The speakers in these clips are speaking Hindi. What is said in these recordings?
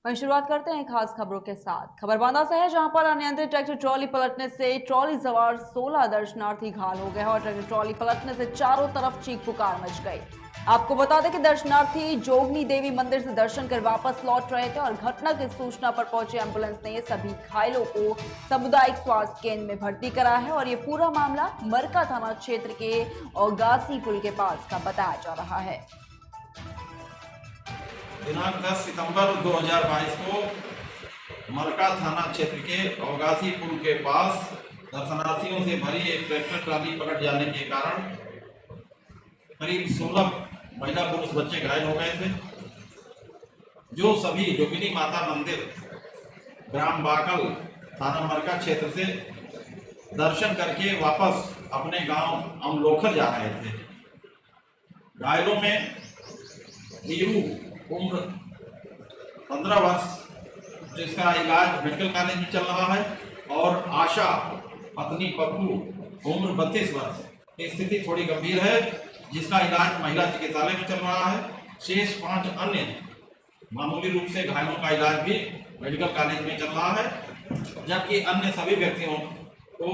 वहीं शुरुआत करते हैं खास खबरों के साथ। खबर बांदा से है, जहां पर अनियंत्रित ट्रैक्टर ट्रॉली पलटने से ट्रॉली सवार 16 दर्शनार्थी घायल हो गए और ट्रैक्टर ट्रॉली पलटने से चारों तरफ चीख पुकार मच गई। आपको बता दें कि दर्शनार्थी जोगनी देवी मंदिर से दर्शन कर वापस लौट रहे थे और घटना की सूचना पर पहुंचे एम्बुलेंस ने सभी घायलों को सामुदायिक स्वास्थ्य केंद्र में भर्ती करा है और ये पूरा मामला मरका थाना क्षेत्र के औगासी पुल के पास का बताया जा रहा है। दिनांक 10 सितंबर 2022 को मरका थाना क्षेत्र के औगासी पुल के पास दर्शनार्थियों से भरी एक ट्रैक्टर ट्राली पलट जाने के कारण करीब 16 महिला पुरुष बच्चे घायल हो गए थे, जो सभी जोगिनी माता मंदिर ग्राम बाकल थाना मरका क्षेत्र से दर्शन करके वापस अपने गांव अमलोखर जा रहे थे। घायलों में नीरू उम्र 15 वर्ष, जिसका इलाज मेडिकल कॉलेज में चल रहा है, और आशा पत्नी पप्पू उम्र 32 वर्ष की स्थिति थोड़ी गंभीर है, जिसका इलाज महिला चिकित्सालय में चल रहा है। शेष 5 अन्य मामूली रूप से घायलों का इलाज भी मेडिकल कॉलेज में चल रहा है, जबकि अन्य सभी व्यक्तियों को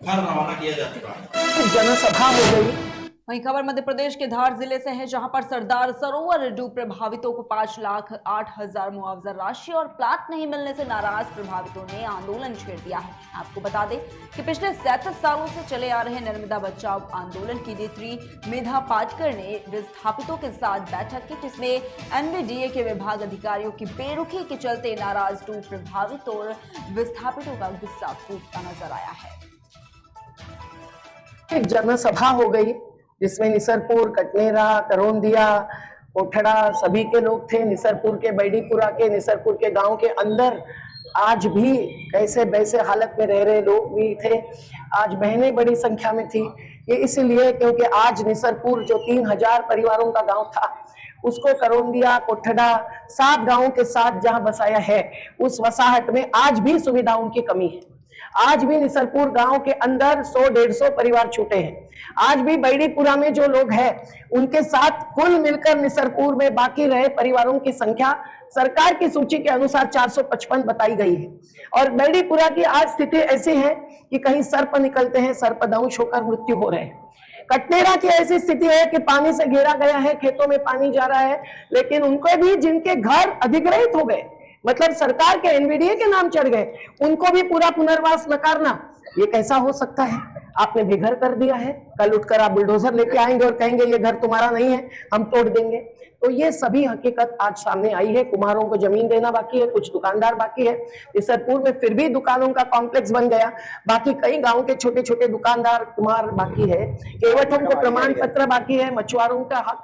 घर रवाना किया जा चुका है। जनसभा हो गई। वहीं खबर मध्य प्रदेश के धार जिले से है, जहां पर सरदार सरोवर डूब प्रभावितों को 5,08,000 मुआवजा राशि और प्लाट नहीं मिलने से नाराज प्रभावितों ने आंदोलन छेड़ दिया है। आपको बता दें कि पिछले 37 सालों से चले आ रहे नर्मदा बचाओ आंदोलन की नेत्री मेधा पाटकर ने विस्थापितों के साथ बैठक की, जिसमें एनबीडीए के विभाग अधिकारियों की बेरुखी के चलते नाराज डूब प्रभावित और विस्थापितों का गुस्सा फूटता नजर आया है। एक जनसभा हो गई जिसमें निसरपुर, कटनेरा, करोंदिया, कोठड़ा सभी के लोग थे। निसरपुर के, बैडीपुरा के, निसरपुर के गांव के अंदर आज भी कैसे वैसे हालत में रह रहे लोग भी थे। आज बहनें बड़ी संख्या में थी। ये इसलिए क्योंकि आज निसरपुर जो 3,000 परिवारों का गांव था, उसको करोंदिया, कोठड़ा 7 गांवों के साथ जहां बसाया है, उस वसाहट में आज भी सुविधाओं की कमी है। आज भी निसरपुर गांव के अंदर 100-150 परिवार छूटे हैं। आज भी बैडीपुरा में जो लोग हैं, उनके साथ कुल मिलकर निसरपुर में बाकी रहे परिवारों की संख्या सरकार की सूची के अनुसार 455 बताई गई है। और बैडीपुरा की आज स्थिति ऐसी है कि कहीं सर्प निकलते हैं, सर्पदंश होकर मृत्यु हो रहे हैं। कटनेरा की ऐसी स्थिति है कि पानी से घेरा गया है, खेतों में पानी जा रहा है, लेकिन उनको भी जिनके घर अधिग्रहित हो गए, मतलब सरकार के एनबीडीए के नाम चढ़ गए, उनको भी पूरा पुनर्वास नकारना, ये कैसा हो सकता है? आपने बेघर कर दिया है। कल उठकर आप बुलडोजर लेके आएंगे और कहेंगे ये घर तुम्हारा नहीं है, हम तोड़ देंगे। तो ये सभी हकीकत आज सामने आई है। कुम्हारों को जमीन देना बाकी है, कुछ दुकानदार बाकी है। निसरपुर में फिर भी दुकानों का कॉम्प्लेक्स बन गया, बाकी कई गांव के छोटे छोटे दुकानदार कुम्हार बाकी है। केवटों को प्रमाण पत्र बाकी है, मछुआरों का हक।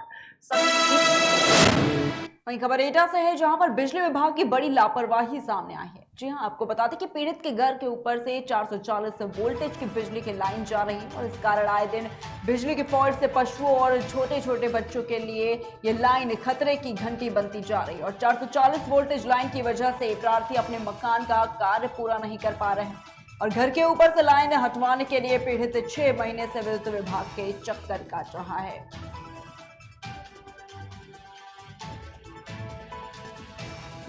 वहीं खबर एटा से है, जहां पर बिजली विभाग की बड़ी लापरवाही सामने आई है। जी हां, आपको बता दें कि पीड़ित के घर के ऊपर से 440 वोल्टेज की बिजली की लाइन जा रही है और इस कारण आए दिन बिजली की फॉल्ट से पशुओं और छोटे छोटे बच्चों के लिए ये लाइन खतरे की घंटी बनती जा रही है। और 440 वोल्टेज लाइन की वजह से प्रार्थी अपने मकान का कार्य पूरा नहीं कर पा रहे हैं और घर के ऊपर से लाइन हटवाने के लिए पीड़ित 6 महीने से विद्युत विभाग के चक्कर काट रहा है।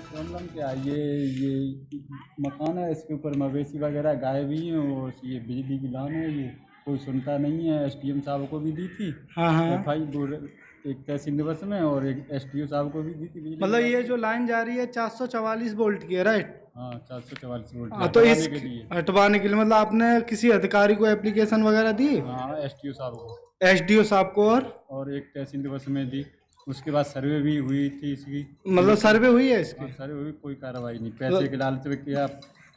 प्रॉब्लम क्या है, ये मकान है, इसके ऊपर मवेशी वगैरह गाय भी हैं और ये बिजली की लाइन है, ये कोई सुनता नहीं है। एसडीएम साहब को भी दी थी एक तहसील दिवस में और एक एसडीओ साहब को भी दी थी। मतलब ये जो लाइन जा रही है 444 वोल्ट की है, राइट? हाँ, 444 वोल्ट। तो इस हटवाने के लिए मतलब आपने किसी अधिकारी को एप्लीकेशन वगैरह दी? हाँ, एसडीओ साहब को, एसडीओ साहब को और एक तहसील दिवस में दी। उसके बाद सर्वे भी हुई थी इसकी। मतलब सर्वे हुई है इसकी? सर्वे हुई, कोई कार्रवाई नहीं। पैसे के लालच में क्या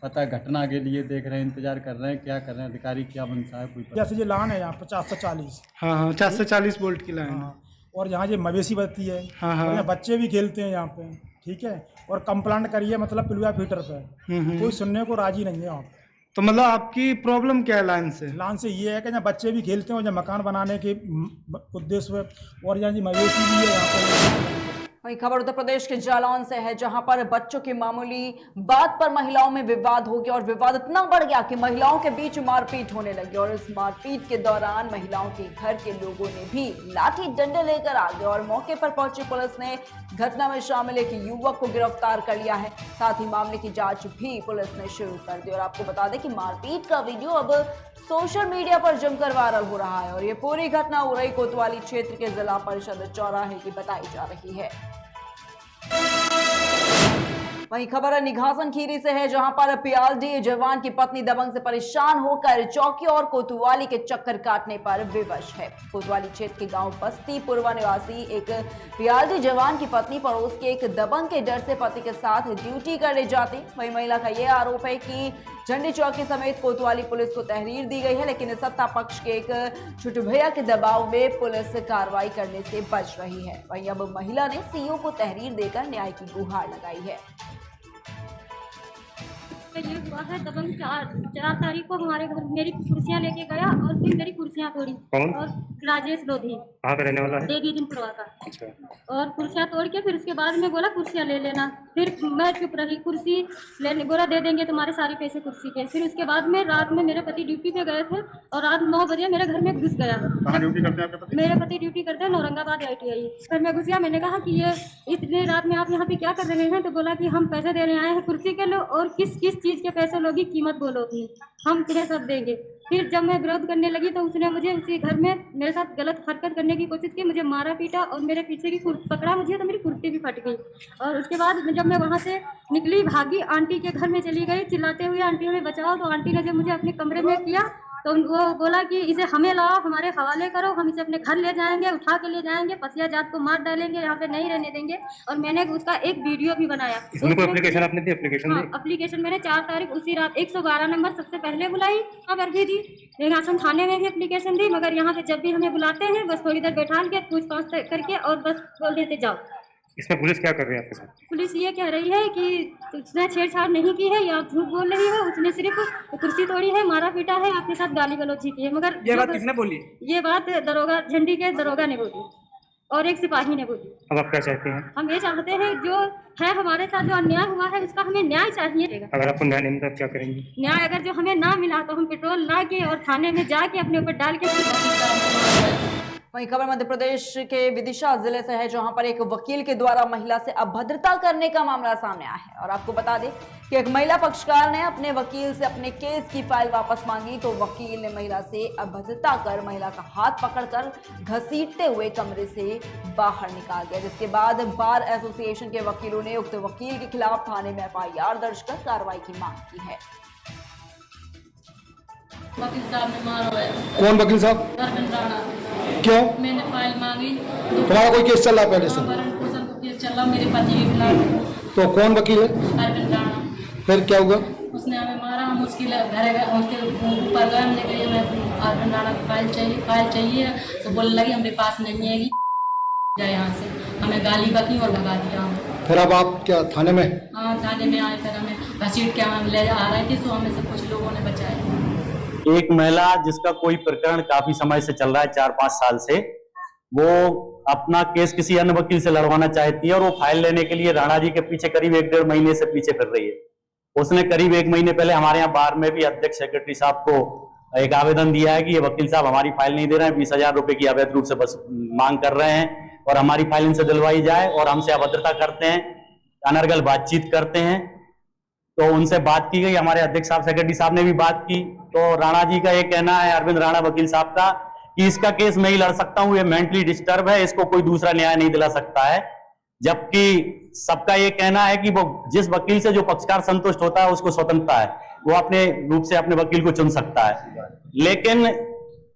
पता, घटना के लिए देख रहे हैं, इंतजार कर रहे हैं, क्या कर रहे हैं अधिकारी, क्या बनता है कोई पता। जैसे ये लाइन है यहाँ पर 440। हाँ, 440 वोल्ट की लाइन। हाँ, और यहाँ ये मवेशी बचती है। हाँ, और यहाँ बच्चे भी खेलते हैं यहाँ पे, ठीक है। और कंप्लेंट करिए मतलब पिलुआ फीटर पे, कोई सुनने को राजी नहीं है यहाँ पे। तो मतलब आपकी प्रॉब्लम क्या है लाइन से? लाइन से ये है कि यहाँ बच्चे भी खेलते हैं और यहाँ मकान बनाने के उद्देश्य, और यहाँ जी मवेशी भी है यहाँ पर। वहीं खबर उत्तर प्रदेश के जालौन से है, जहां पर बच्चों की मामूली बात पर महिलाओं में विवाद हो गया और विवाद इतना बढ़ गया कि महिलाओं के बीच मारपीट होने लगी। और इस मारपीट के दौरान महिलाओं के घर के लोगों ने भी लाठी डंडे लेकर आ गए और मौके पर पहुंची पुलिस ने घटना में शामिल एक युवक को गिरफ्तार कर लिया है। साथ ही मामले की जांच भी पुलिस ने शुरू कर दी। और आपको बता दें कि मारपीट का वीडियो अब सोशल मीडिया पर जमकर वायरल हो रहा है और ये पूरी घटना उरई कोतवाली क्षेत्र के जिला परिषद चौराहे की बताई जा रही है। वहीं खबर निघासन खीरी से है, जहां पर पीआरडी जवान की पत्नी दबंग से परेशान होकर चौकी और कोतवाली के चक्कर काटने पर विवश है। कोतवाली क्षेत्र के गांव बस्ती पूर्वा निवासी एक पीआरडी जवान की पत्नी पड़ोस के एक दबंग के डर से पति के साथ ड्यूटी करने जाती। वहीं महिला का यह आरोप है कि झंडी चौकी समेत कोतवाली पुलिस को तहरीर दी गई है, लेकिन सत्ता पक्ष के एक छोटे भैया के दबाव में पुलिस कार्रवाई करने से बच रही है। वहीं अब महिला ने सीओ को तहरीर देकर न्याय की गुहार लगाई है। ये हुआ है दबंग 4 तारीख को हमारे घर मेरी कुर्सियां लेके गया और फिर मेरी कुर्सियां तोड़ी। कौन? और राजेश लोधी। कहाँ का रहने वाला है? देवी दिन पुरवा का। अच्छा। और कुर्सियां तोड़ के फिर उसके बाद में बोला कुर्सियां ले लेना। फिर मैं चुप रही, कुर्सी लेने बोला दे देंगे तुम्हारे सारे पैसे कुर्सी के। फिर उसके बाद में रात में मेरे पति ड्यूटी पे गए थे और रात 9 बजे मेरे घर में घुस गया। कहाँ ड्यूटी करते हैं आपके पति? मेरे पति ड्यूटी करते हैं औरंगाबाद ITI। फिर मैं घुस गया, मैंने कहा कि ये इतनी रात में आप यहाँ पे क्या कर रहे हैं? तो बोला कि हम पैसे देने आए हैं कुर्सी के लो और किस किस चीज़ के पैसे लोगी कीमत बोलोगी, हम तुम्हें सब देंगे। फिर जब मैं विरोध करने लगी तो उसने मुझे उसी घर में मेरे साथ गलत हरकत करने की कोशिश की, मुझे मारा पीटा और मेरे पीछे की पकड़ा मुझे तो मेरी कुर्ती भी फट गई। और उसके बाद जब मैं वहाँ से निकली भागी आंटी के घर में चली गई चिल्लाते हुए, आंटी हमें बचाओ। तो आंटी ने जब मुझे अपने कमरे में किया तो वो बोला कि इसे हमें लाओ, हमारे हवाले करो, हम इसे अपने घर ले जाएंगे, उठा के ले जाएंगे, पसिया जात को मार डालेंगे, यहाँ पे नहीं रहने देंगे। और मैंने उसका एक वीडियो भी बनाया। इसमें कोई एप्लीकेशन आपने दी? एप्लीकेशन दी? एप्लीकेशन मैंने 4 तारीख उसी रात 112 नंबर सबसे पहले बुलाई और भी दी। निघासन थाने में भी एप्लीकेशन दी, मगर यहाँ पे जब भी हमें बुलाते हैं बस थोड़ी देर बैठा के पूछताछ करके और बस बोल देते जाओ। इसमें पुलिस क्या कर रही है आपके साथ? पुलिस ये कह रही है कि उसने छेड़छाड़ नहीं की है या झूठ बोल रही है, उसने सिर्फ कुर्सी तोड़ी है, मारा पीटा है, आपके साथ गाली गलौजी की है। मगर ये बात किसने बोली? ये बात दरोगा झंडी के दरोगा ने बोली और एक सिपाही ने बोली। अब आप क्या चाहते हैं? हम ये चाहते हैं जो है हमारे साथ जो अन्याय हुआ है उसका हमें न्याय चाहिए। अगर आपको न्याय नहीं मिलता क्या करेंगे? न्याय अगर जो हमें ना मिला तो हम पेट्रोल ला के और थाने में जाके अपने ऊपर डाल के। वहीं खबर मध्य प्रदेश के विदिशा जिले से है, जहां पर एक वकील के द्वारा महिला से अभद्रता करने का मामला सामने आया है। और आपको बता दें कि एक महिला पक्षकार ने अपने वकील से अपने केस की फाइल वापस मांगी तो वकील ने महिला से अभद्रता कर महिला का हाथ पकड़कर घसीटते हुए कमरे से बाहर निकाल दिया, जिसके बाद बार एसोसिएशन के वकीलों ने उक्त वकील के खिलाफ थाने में FIR दर्ज कर कार्रवाई की मांग की है। वकील साहब ने मारा है। कौन वकील साहब? अरविंद राणा। क्यों? मैंने फाइल मांगी। तुम्हारा कोई केस चल रहा है पहले से? केस चल रहा मेरे पति के खिलाफ। तो कौन वकील है? अरविंद राणा। फिर क्या हुआ? उसने हमें मारा, हम उसके घर गए, उसके ऊपर गए, हमने कही हमें अरविंद राणा की फाइल चाहिए तो बोलने लगी हमारे पास नहीं है, जाए यहाँ से। हमें गाली बकी और भगा दिया। फिर अब आप क्या थाने में? हाँ थाने में आए, फिर हमें घसीट के हम ले आ रहे थे तो हमें से कुछ लोगों ने बचाया। एक महिला जिसका कोई प्रकरण काफी समय से चल रहा है 4-5 साल से, वो अपना केस किसी अन्य वकील से लड़वाना चाहती है और वो फाइल लेने के लिए राणा जी के पीछे करीब 1-1.5 महीने से पीछे फिर रही है। उसने करीब 1 महीने पहले हमारे यहाँ बार में भी अध्यक्ष सेक्रेटरी साहब को एक आवेदन दिया है कि ये वकील साहब हमारी फाइल नहीं दे रहे हैं, 20,000 रुपए की अवैध रूप से बस मांग कर रहे हैं और हमारी फाइल इनसे दिलवाई जाए और हमसे अभद्रता करते हैं, अनर्गल बातचीत करते हैं। तो उनसे बात की गई, हमारे अध्यक्ष साहब सेक्रेटरी साहब ने भी बात की। तो राणा जी का ये कहना है, अरविंद राणा वकील साहब का, कि इसका केस मैं ही लड़ सकता हूं, ये मेंटली डिस्टर्ब है, इसको कोई दूसरा न्याय नहीं दिला सकता है। जबकि सबका ये कहना है कि वो जिस वकील से जो पक्षकार संतुष्ट होता है उसको स्वतंत्रता है, वो अपने रूप से अपने वकील को चुन सकता है। लेकिन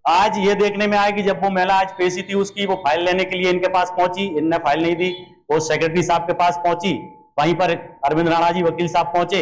आज ये देखने में आया कि जब वो महिला आज पेशी थी उसकी, वो फाइल लेने के लिए इनके पास पहुंची, इनने फाइल नहीं दी, वो सेक्रेटरी साहब के पास पहुंची, वहीं पर अरविंद राणा जी वकील साहब पहुंचे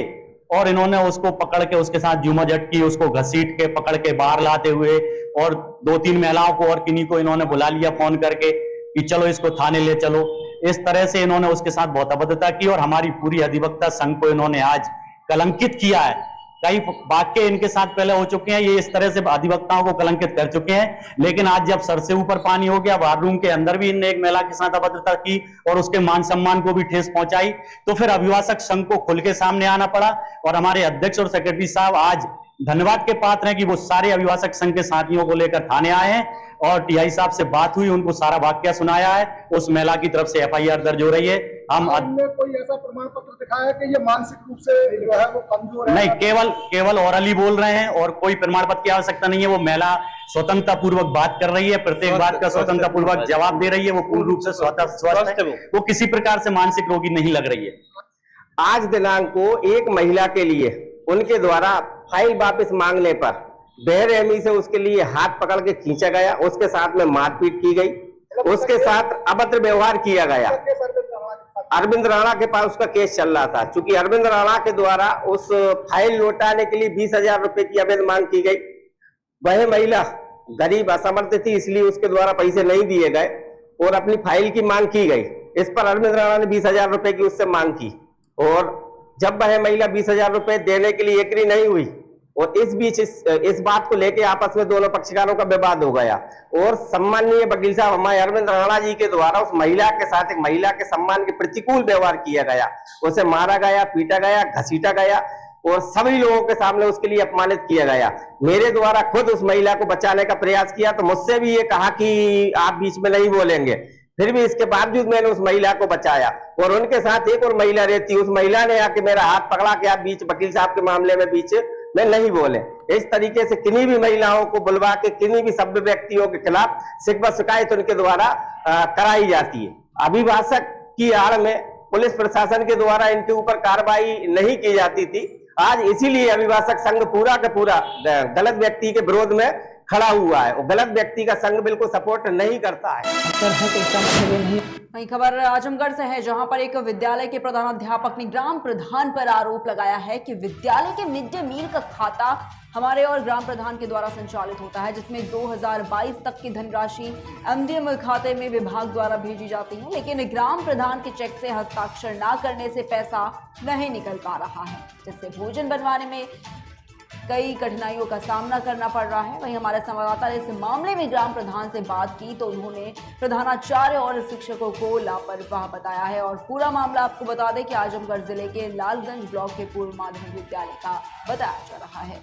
और इन्होंने उसको पकड़ के उसके साथ जुमाजट की, उसको घसीट के पकड़ के बाहर लाते हुए और 2-3 महिलाओं को और किन्हीं को इन्होंने बुला लिया फोन करके कि चलो इसको थाने ले चलो। इस तरह से इन्होंने उसके साथ बहुत अभद्रता की और हमारी पूरी अधिवक्ता संघ को इन्होंने आज कलंकित किया है कई वाक्य इनके साथ पहले हो चुके हैं, ये इस तरह से अधिवक्ताओं को कलंकित कर चुके हैं। लेकिन आज जब सर से ऊपर पानी हो गया, वार रूम के अंदर भी इनने एक महिला के साथ अभद्रता की और उसके मान सम्मान को भी ठेस पहुंचाई, तो फिर अभिभाषक संघ को खुल के सामने आना पड़ा। और हमारे अध्यक्ष और सेक्रेटरी साहब आज धन्यवाद के पात्र हैं कि वो सारे अभिभाषक संघ के साथियों को लेकर थाने आए हैं और टीआई साहब से बात हुई, उनको सारा वाक्य सुनाया है। उस महिला की तरफ से एफआईआर दर्ज हो रही है। हमने कोई ऐसा प्रमाण पत्र दिखाया कि ये मानसिक रूप से जो है वो कमजोर है? नहीं, केवल ओरली बोल रहे हैं और कोई प्रमाण पत्र की आवश्यकता नहीं है। वो महिला स्वतंत्रता पूर्वक बात कर रही है, प्रत्येक बात का स्वतंत्रता पूर्वक जवाब दे रही है। वो पूर्ण रूप से स्वस्थ है, वो किसी प्रकार से मानसिक रोगी नहीं लग रही है। आज दिनांक को एक महिला के लिए उनके द्वारा फाइल वापस मांगने पर बेरहमी से उसके लिए हाथ पकड़ के खींचा गया, उसके साथ में मारपीट की गई, उसके साथ अभद्र व्यवहार किया गया। अरविंद राणा के पास उसका केस चल रहा था। चूंकि अरविंद राणा के द्वारा उस फाइल लौटाने के लिए 20,000 रुपए की अवैध मांग की गई। वह महिला गरीब असमर्थ थी, इसलिए उसके द्वारा पैसे नहीं दिए गए और अपनी फाइल की मांग की गई। इस पर अरविंद राणा ने 20,000 रुपए की उससे मांग की और जब वह महिला 20,000 रुपए देने के लिए एग्री नहीं हुई और इस बीच इस बात को लेके आपस में दोनों पक्षकारों का विवाद हो गया और सम्माननीय वकील साहब हमारे अरविंद राणा जी के द्वारा उस महिला के साथ एक महिला के सम्मान के प्रतिकूल व्यवहार किया गया। उसे मारा गया, पीटा गया, घसीटा गया और सभी लोगों के सामने उसके लिए अपमानित किया गया। मेरे द्वारा खुद उस महिला को बचाने का प्रयास किया तो मुझसे भी ये कहा कि आप बीच में नहीं बोलेंगे, फिर भी इसके बावजूद मैंने उस महिला को बचाया और उनके साथ एक और महिला रहती, उस महिला ने आके मेरा हाथ पकड़ा कि आप बीच वकील साहब के मामले में बीच में नहीं बोले। इस तरीके से किन्हीं भी महिलाओं को बुलवा के किन्हीं भी सभ्य व्यक्तियों के खिलाफ शिकवा शिकायत उनके द्वारा कराई जाती है। अभिभाषक की आड़ में पुलिस प्रशासन के द्वारा इनके ऊपर कार्रवाई नहीं की जाती थी। आज इसीलिए अभिभाषक संघ पूरा का पूरा गलत व्यक्ति के विरोध में खड़ा हुआ है और गलत व्यक्ति का संघ बिल्कुल सपोर्ट नहीं करता है। वही खबर आजमगढ़ से है, जहां पर एक विद्यालय के प्रधानाध्यापक ने ग्राम प्रधान पर आरोप लगाया है कि विद्यालय के मिड डे मील का खाता हमारे और ग्राम प्रधान के द्वारा संचालित होता है, जिसमें 2022 तक की धनराशि एमडीएम खाते में विभाग द्वारा भेजी जाती है, लेकिन ग्राम प्रधान के चेक से हस्ताक्षर न करने से पैसा नहीं निकल पा रहा है, जिससे भोजन बनवाने में कई कठिनाइयों का सामना करना पड़ रहा है। वहीं हमारे संवाददाता ने इस मामले में ग्राम प्रधान से बात की तो उन्होंने प्रधानाचार्य और शिक्षकों को लापरवाह बताया है। और पूरा मामला आपको बता दें कि आजमगढ़ जिले के लालगंज ब्लॉक के पूर्व माध्यमिक विद्यालय का बताया जा रहा है।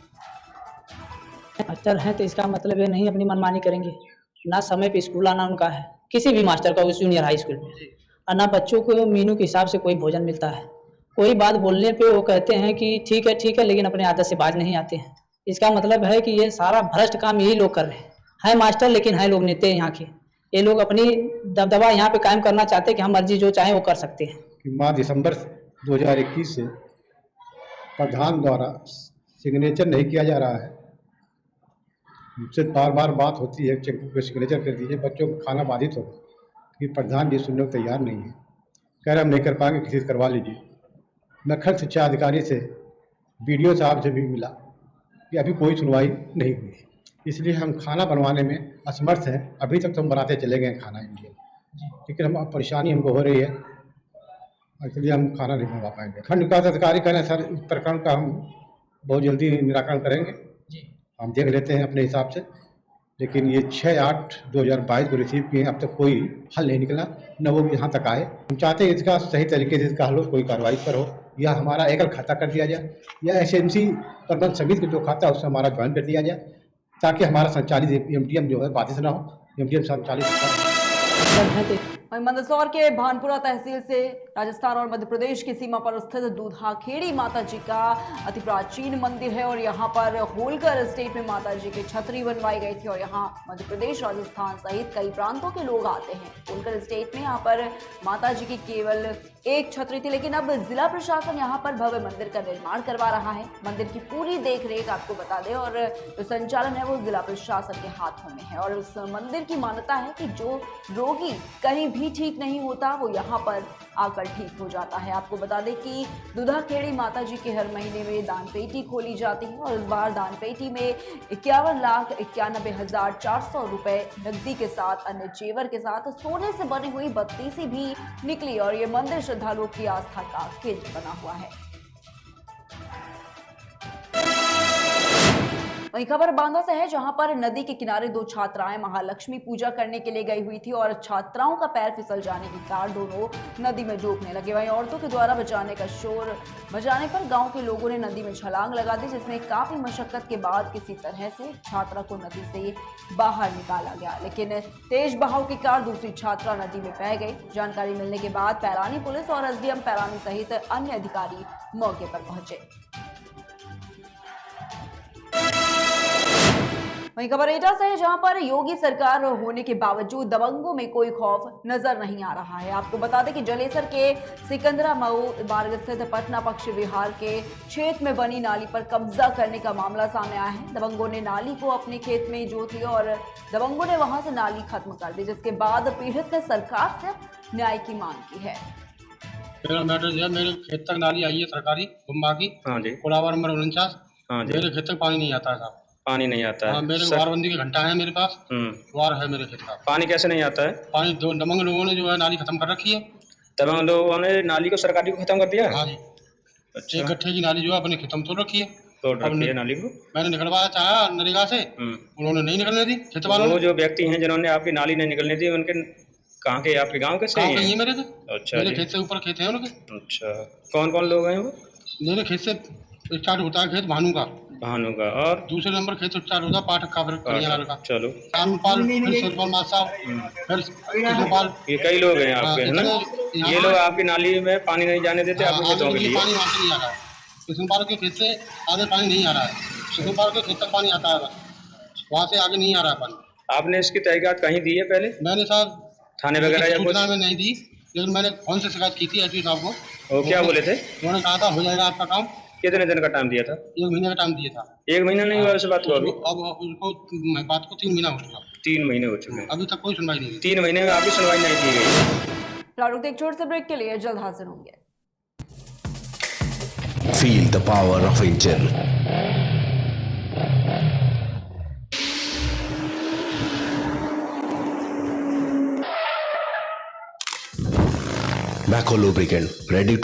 मास्टर हैं तो इसका मतलब ये नहीं अपनी मनमानी करेंगे। ना समय पे स्कूल आना उनका है, किसी भी मास्टर का, उस जूनियर हाई स्कूल में, और ना बच्चों को मीनू के हिसाब से कोई भोजन मिलता है। कोई बात बोलने पे वो कहते हैं कि ठीक है, लेकिन अपने आदत से बाज नहीं आते हैं। इसका मतलब है कि ये सारा भ्रष्ट काम यही लोग कर रहे हैं। है मास्टर लेकिन है लोग नेता यहाँ के। ये लोग अपनी दबदबा यहाँ पे कायम करना चाहते हैं कि हम मर्जी जो चाहें वो कर सकते हैं। माह दिसंबर 2021 से प्रधान द्वारा सिग्नेचर नहीं किया जा रहा है। मुझसे बार बार बात होती है चेकबुक पे सिग्नेचर कर दीजिए, बच्चों को खाना बाधित हो, कि प्रधान जी सुनने को तैयार नहीं है। कह रहे हम नहीं कर पाएंगे, किसी से करवा लीजिए। मैं खंड शिक्षा अधिकारी से BDO साहब से भी मिला कि अभी कोई सुनवाई नहीं हुई, इसलिए हम खाना बनवाने में असमर्थ हैं। अभी तक तो हम बनाते चले गए खाना इनके, लेकिन हम परेशानी हमको हो रही है, इसलिए हम खाना नहीं बनवा पाएंगे। खंड विकास अधिकारी कह रहे हैं सर इस प्रकरण का हम बहुत जल्दी निराकरण करेंगे, हम देख लेते हैं अपने हिसाब से। लेकिन ये 6/8/2022 को रिसीव किए, अब तक कोई हल नहीं निकला, न वो यहाँ तक आए। हम चाहते हैं इसका सही तरीके से इसका हल हो, कोई कार्रवाई पर हो, या हमारा एकल खाता कर दिया जाए, या SMC प्रबंध समिति का जो खाता है उससे हमारा ज्वाइन कर दिया जाए, ताकि हमारा संचालित MDM जो है बाधित ना हो। MDM संचालित मंदसौर के भानपुरा तहसील से राजस्थान और मध्य प्रदेश की सीमा पर स्थित दूधाखेड़ी माता जी का अति प्राचीन मंदिर है और यहाँ पर होलकर एस्टेट में माता जी की छतरी बनवाई गई थी और यहाँ मध्य प्रदेश, राजस्थान सहित कई प्रांतों के लोग आते हैं। होलकर एस्टेट में यहाँ पर माता जी की केवल एक छतरी थी, लेकिन अब जिला प्रशासन यहाँ पर भव्य मंदिर का निर्माण करवा रहा है। मंदिर की पूरी देखरेख आपको बता दें और जो संचालन है वो जिला प्रशासन के हाथों में है। और उस मंदिर की मान्यता है कि जो रोगी कहीं भी ठीक नहीं होता वो यहाँ पर आकर ठीक हो जाता है। आपको बता दें कि दूधाखेड़ी माता जी के हर महीने में दान पेटी खोली जाती है और इस बार दान पेटी में 51,91,400 रुपए नकदी के साथ अन्य जेवर के साथ सोने से बनी हुई बत्तीसी भी निकली और ये मंदिर श्रद्धालुओं की आस्था का केंद्र बना हुआ है। वहीं खबर बांदा से है, जहां पर नदी के किनारे दो छात्राएं महालक्ष्मी पूजा करने के लिए गई हुई थी और छात्राओं का पैर फिसल जाने के कारण दोनों नदी में डूबने लगे। वहीं औरतों के द्वारा बचाने का शोर मचाने पर गांव के लोगों ने नदी में छलांग लगा दी, जिसमें काफी मशक्कत के बाद किसी तरह से छात्रा को नदी से बाहर निकाला गया, लेकिन तेज बहाव के कारण दूसरी छात्रा नदी में बह गई। जानकारी मिलने के बाद पैरानी पुलिस और एसडीएम पैरानी सहित अन्य अधिकारी मौके पर पहुंचे। वहीं खबर एटा से है, जहां पर योगी सरकार होने के बावजूद दबंगों में कोई खौफ नजर नहीं आ रहा है। आपको बता दें कि जलेसर के सिकंदरा मऊ मार्ग स्थित पटना पक्ष विहार के क्षेत्र में बनी नाली पर कब्जा करने का मामला सामने आया है। दबंगों ने नाली को अपने खेत में जोत लिया और दबंगों ने वहां से नाली खत्म कर दी, जिसके बाद पीड़ित ने सरकार से न्याय की मांग की है। मेरा मैटर जो है, मेरे खेत तक नाली आई है सरकारी गुम्बा की। हाँ जी। कोड़ावर नंबर 49। हाँ जी। मेरे खेत तक पानी नहीं आता है साहब। पानी नहीं आता है? हाँ, मेरे वारबंदी का घंटा है मेरे पास। वार है मेरे खेत का। पानी कैसे नहीं आता है? पानी दो दबंग लोगों ने जो है नाली खत्म कर रखी है। दबंग लोगों ने नाली को सरकारी को खत्म कर दिया? हाँ जी। अच्छा। एक गट्ठे की नाली जो है अपने खेत में तोड़ रखी है। तोड़ रखी है नाली को? मैंने निकलवाया चाहा नरेगा से, उन्होंने नहीं निकलने दी खेत वालों वो जो व्यक्ति हैं जिन्होंने आपकी नाली नहीं निकलने दी, उनके कहाँ के, आपके गाँव के? कहाँ के मेरे के। अच्छा, मेरे खेत से ऊपर खेत है उनके। अच्छा, कौन कौन लोग हैं वो? मेरे खेत से स्टार्ट होता है खेत भानु का। भानु का। और दूसरे नंबर खेत स्टार्ट होता है पाठक का। चलो। कानूनपाल, फिर सुरपाल मासाव, फिर सुरपाल। ये कई लोग हैं आपके, है ना? ये लोग आपकी नाली में पानी नहीं जाने देते आपके खेतों के लिए? पानी वहाँ से नहीं आ रहा है। कृष्णपाल के खेत से आगे पानी नहीं आ रहा है। कृष्णपाल के खेत तक पानी आता है, वहाँ से आगे नहीं आ रहा है पानी। आपने इसकी तहकीकात कहीं दी है पहले? मैंने साहब थाने वगैरह या कुछ? में नहीं दी, लेकिन मैंने फोन से शिकायत की थी एसपी साहब को। वो क्या बोले थे? उन्होंने कहा था हो जाएगा आपका काम। कितने दिन का टाइम दिया था? 1 महीने का टाइम दिया था। 1 महीना नहीं हुआ इस बात को अभी? अब उनको बात को 3 महीना हो चुका। 3 महीने हो चुके हैं, अभी तक कोई सुनवाई नहीं हुई। 3 महीने में आपकी सुनवाई नहीं की गई। एक छोटे से ब्रेक के लिए जल्द हाजिर होंगे। Feel the power of Angel. Macco lubricant, ready to